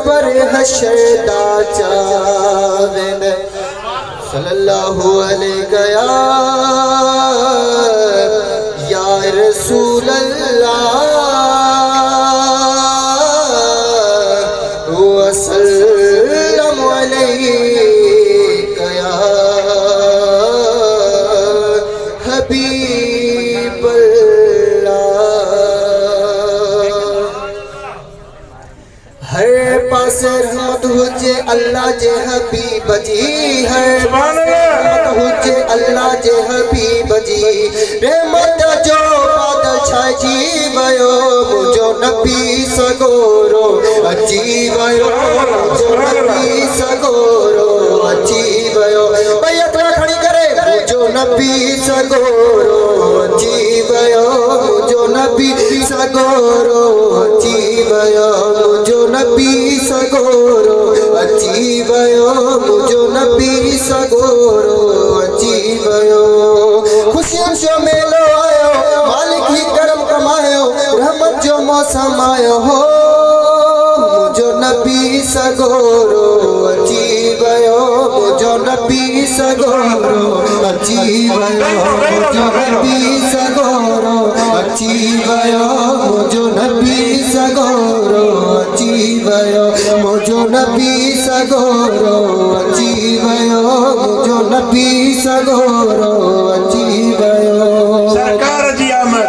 قبر حشر دا چاوین صلی اللہ علیہ یا رسول اللہ وسلم علیک یا حبیب ہر پاس رحمت ہوجے اللہ جے حبیب جی ہر پاس رحمت ہوجے اللہ جے حبیب جی رحمت جو بادشاہ جی ویو مجھو نبی سگورو اچھی ویو مجھو نبی سگورو اچھی ویو بھائی اتنا کھڑی کرے مجھو نبی سگورو اچھی ویو مجھو نبی سگورو اچھی ویو مجھو نبی سگورو اچھی ویو مجھو نبی سگورو اچھی ویو خوشیاں شو میلو آئیو مالک ہی کرم کمائیو رحمت جو موسم آئیو ہو مجھو نبی سگورو اچھی ویو مجھو نبی سگورو اچھی ویو مجھو نبی سگورو اچھی ویو مجھو نبی سگورو اچھی ویو مجھو نبی سگورو اچھی ویو مجھو نبی سگورو اچھی ویو سرکار جی آمد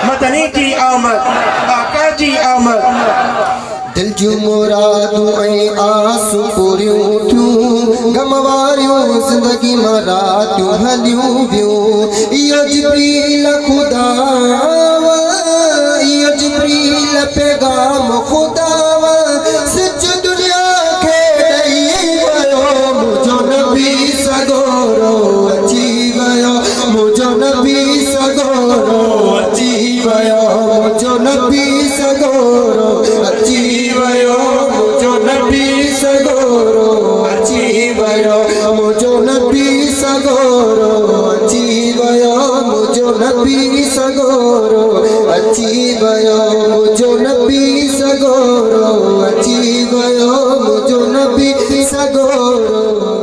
مدنی جی آمد آقا جی آمد دل جو مرادوں میں آسو پوریوں تھوں گمواریوں زندگی مراتوں ہلیوں بیوں یا جبریل خدا یا جبریل پیغام خدا سچ دنیا کھیڑئی ویو مجھو نبی سگورو اچھی ویو مجھو نبی سگورو اچھی ویو مجھو نبی سگورو اچھی ویو مجھو نبی سگورو اچھی ویو مجھو نبی سگورو اچھی ویو مجھو نبی سگورو اچھی ویو مجھو نبی سگورو اچھی ویو مجھو نبی سگورو